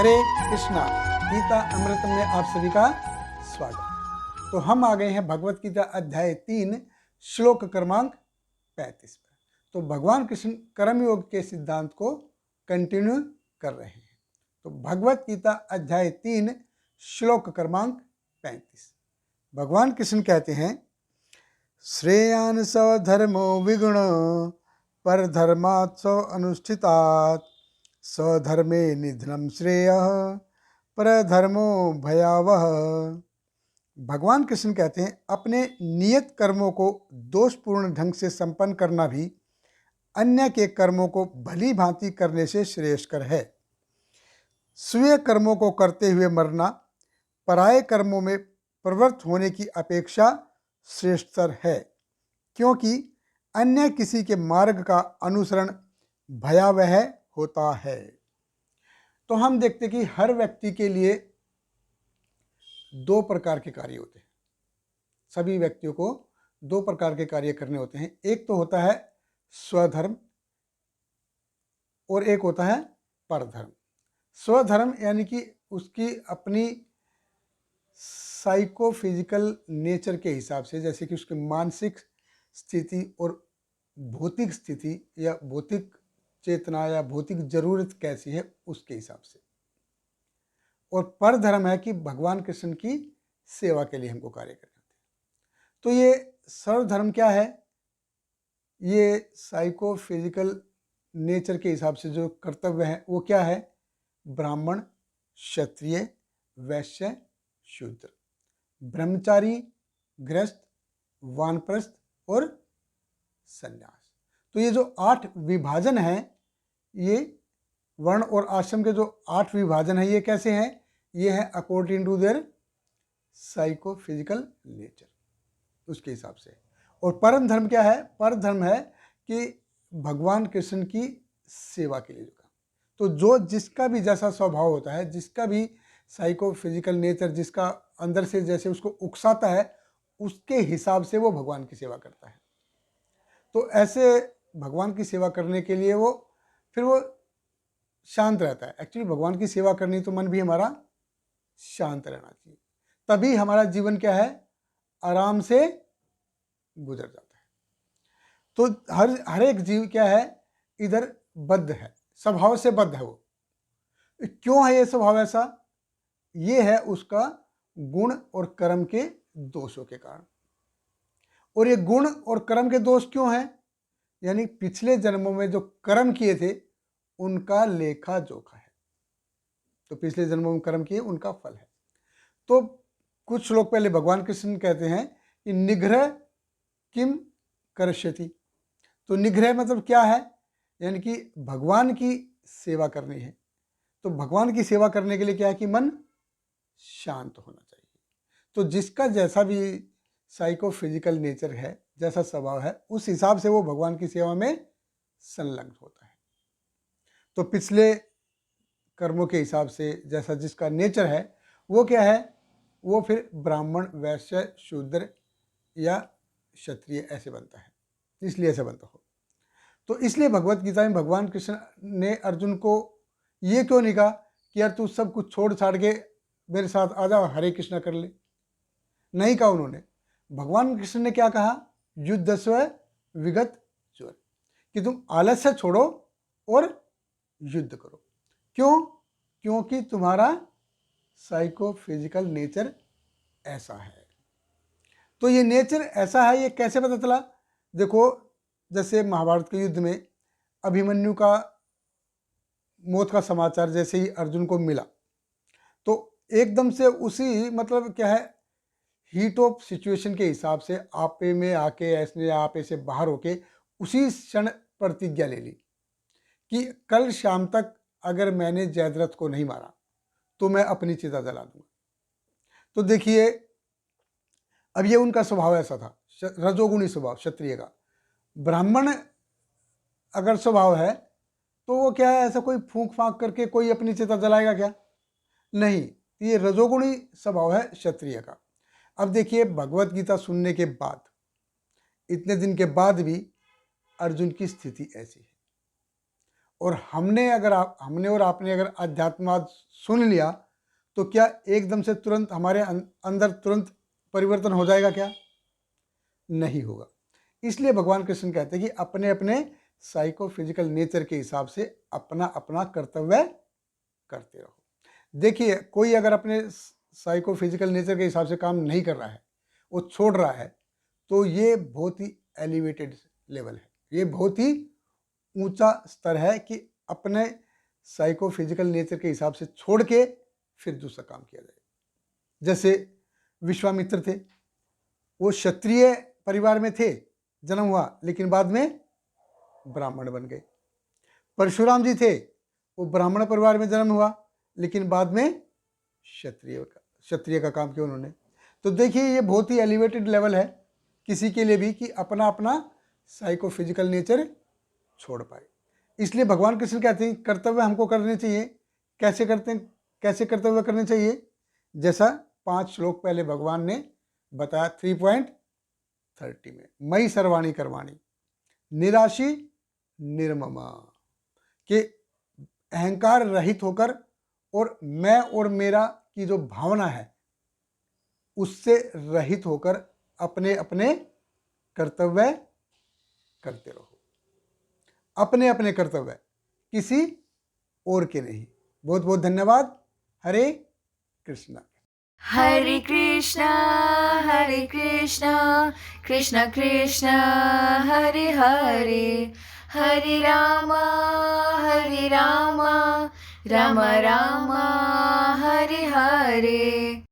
हरे कृष्णा। गीता अमृतम में आप सभी का स्वागत। तो हम आ गए हैं भगवत गीता अध्याय 3 श्लोक क्रमांक 35 पर। तो भगवान कृष्ण कर्मयोग के सिद्धांत को कंटिन्यू कर रहे हैं। तो भगवत गीता अध्याय 3 श्लोक क्रमांक 35 भगवान कृष्ण कहते हैं, श्रेयान स्वधर्मो विगुण पर धर्मात्सव अनुष्ठितात् स्वधर्मे निधनम श्रेयः परधर्मो भयावह। भगवान कृष्ण कहते हैं, अपने नियत कर्मों को दोषपूर्ण ढंग से संपन्न करना भी अन्य के कर्मों को भली भांति करने से श्रेयस्कर है। स्वयं कर्मों को करते हुए मरना पराये कर्मों में प्रवृत्त होने की अपेक्षा श्रेष्ठतर है, क्योंकि अन्य किसी के मार्ग का अनुसरण भयावह होता है। तो हम देखते कि हर व्यक्ति के लिए दो प्रकार के कार्य होते हैं। सभी व्यक्तियों को दो प्रकार के कार्य करने होते हैं। एक तो होता है स्वधर्म और एक होता है परधर्म। स्वधर्म यानी कि उसकी अपनी साइकोफिजिकल नेचर के हिसाब से, जैसे कि उसकी मानसिक स्थिति और भौतिक स्थिति या भौतिक चेतना या भौतिक जरूरत कैसी है उसके हिसाब से। और परधर्म है कि भगवान कृष्ण की सेवा के लिए हमको कार्य करने होते हैं। तो ये सर्वधर्म क्या है? ये साइकोफिजिकल नेचर के हिसाब से जो कर्तव्य है वो क्या है? ब्राह्मण, क्षत्रिय, वैश्य, शूद्र, ब्रह्मचारी, गृहस्थ, वानप्रस्थ और संन्यास। तो ये जो 8 विभाजन है, ये वर्ण और आश्रम के जो 8 विभाजन है, ये कैसे हैं? ये है according to their psychophysical nature, उसके हिसाब से। और परम धर्म क्या है? परम धर्म है कि भगवान कृष्ण की सेवा के लिए काम। तो जो जिसका भी जैसा स्वभाव होता है, जिसका भी साइकोफिजिकल नेचर जिसका अंदर से जैसे उसको उकसाता है, उसके हिसाब से वो भगवान की सेवा करता है। तो ऐसे भगवान की सेवा करने के लिए वो शांत रहता है। एक्चुअली भगवान की सेवा करनी तो मन भी हमारा शांत रहना चाहिए, तभी हमारा जीवन क्या है? आराम से गुजर जाता है। तो हर एक जीव क्या है? इधर बद्ध है, स्वभाव से बद्ध है। वो क्यों है ये स्वभाव ऐसा? ये है उसका गुण और कर्म के दोषों के कारण। और ये गुण और कर्म के दोष क्यों हैं? यानी पिछले जन्मों में जो कर्म किए थे उनका लेखा जोखा है। तो पिछले जन्मों में कर्म किए उनका फल है। तो कुछ श्लोक पहले भगवान कृष्ण कहते हैं कि निग्रह किम करिष्यति। तो निग्रह मतलब क्या है? यानी कि भगवान की सेवा करनी है। तो भगवान की सेवा करने के लिए क्या है कि मन शांत होना चाहिए। तो जिसका जैसा भी साइकोफिजिकल नेचर है, जैसा स्वभाव है, उस हिसाब से वो भगवान की सेवा में संलग्न होता है। तो पिछले कर्मों के हिसाब से जैसा जिसका नेचर है वो क्या है? वो फिर ब्राह्मण, वैश्य, शूद्र या क्षत्रिय ऐसे बनता है, इसलिए ऐसे बनता हो। तो इसलिए भगवत गीता में भगवान कृष्ण ने अर्जुन को ये क्यों नहीं कहा कि यार तू सब कुछ छोड़ छाड़ के मेरे साथ आ जा, हरे कृष्णा कर ले? नहीं कहा उन्होंने। भगवान कृष्ण ने क्या कहा? युद्धस्व विगत ज्वर, कि तुम आलस्य छोड़ो और युद्ध करो। क्यों? क्योंकि तुम्हारा साइकोफिजिकल नेचर ऐसा है। तो ये नेचर ऐसा है, ये कैसे पता चला? देखो, जैसे महाभारत के युद्ध में अभिमन्यु का मौत का समाचार जैसे ही अर्जुन को मिला, तो एकदम से उसी मतलब क्या है, हीट ऑफ सिचुएशन के हिसाब से आपे में आके ऐसे आपे से बाहर होके उसी क्षण प्रतिज्ञा ले ली कि कल शाम तक अगर मैंने जयद्रथ को नहीं मारा तो मैं अपनी चिता जला दूंगा। तो देखिए, अब ये उनका स्वभाव ऐसा था, रजोगुणी स्वभाव क्षत्रिय का। ब्राह्मण अगर स्वभाव है तो वो क्या है, ऐसा कोई फूंक फांक करके कोई अपनी चिता जलाएगा क्या? नहीं, ये रजोगुणी स्वभाव है क्षत्रिय का। अब देखिए, भगवत गीता सुनने के बाद, इतने दिन के बाद भी अर्जुन की स्थिति ऐसी है। और हमने और आपने अगर अध्यात्मवाद सुन लिया तो क्या एकदम से तुरंत हमारे अंदर तुरंत परिवर्तन हो जाएगा क्या? नहीं होगा। इसलिए भगवान कृष्ण कहते हैं कि अपने अपने साइकोफिजिकल नेचर के हिसाब से अपना अपना कर्तव्य करते रहो। देखिए, कोई अगर अपने साइकोफिजिकल नेचर के हिसाब से काम नहीं कर रहा है, वो छोड़ रहा है, तो ये बहुत ही एलिवेटेड लेवल है, ये बहुत ही ऊंचा स्तर है कि अपने साइकोफिजिकल नेचर के हिसाब से छोड़ के फिर दूसरा काम किया जाए। जैसे विश्वामित्र थे, वो क्षत्रिय परिवार में थे, जन्म हुआ, लेकिन बाद में ब्राह्मण बन गए। परशुराम जी थे, वो ब्राह्मण परिवार में जन्म हुआ, लेकिन बाद में क्षत्रिय का काम किया उन्होंने। तो देखिए, ये बहुत ही एलिवेटेड लेवल है किसी के लिए भी कि अपना अपना साइकोफिजिकल नेचर छोड़ पाए। इसलिए भगवान कृष्ण कहते हैं कर्तव्य हमको करने चाहिए। कैसे करते हैं, कैसे कर्तव्य करने चाहिए? जैसा 5 श्लोक पहले भगवान ने बताया 3.30 में, मयि सर्वाणि कर्माणि निराशी निर्ममा, कि अहंकार रहित होकर और मैं और मेरा की जो भावना है उससे रहित होकर अपने अपने कर्तव्य करते रहो। अपने अपने कर्तव्य, किसी और के नहीं। बहुत बहुत धन्यवाद। हरे कृष्णा। हरे कृष्णा कृष्ण कृष्ण हरे हरे, हरे राम राम राम हरे हरे।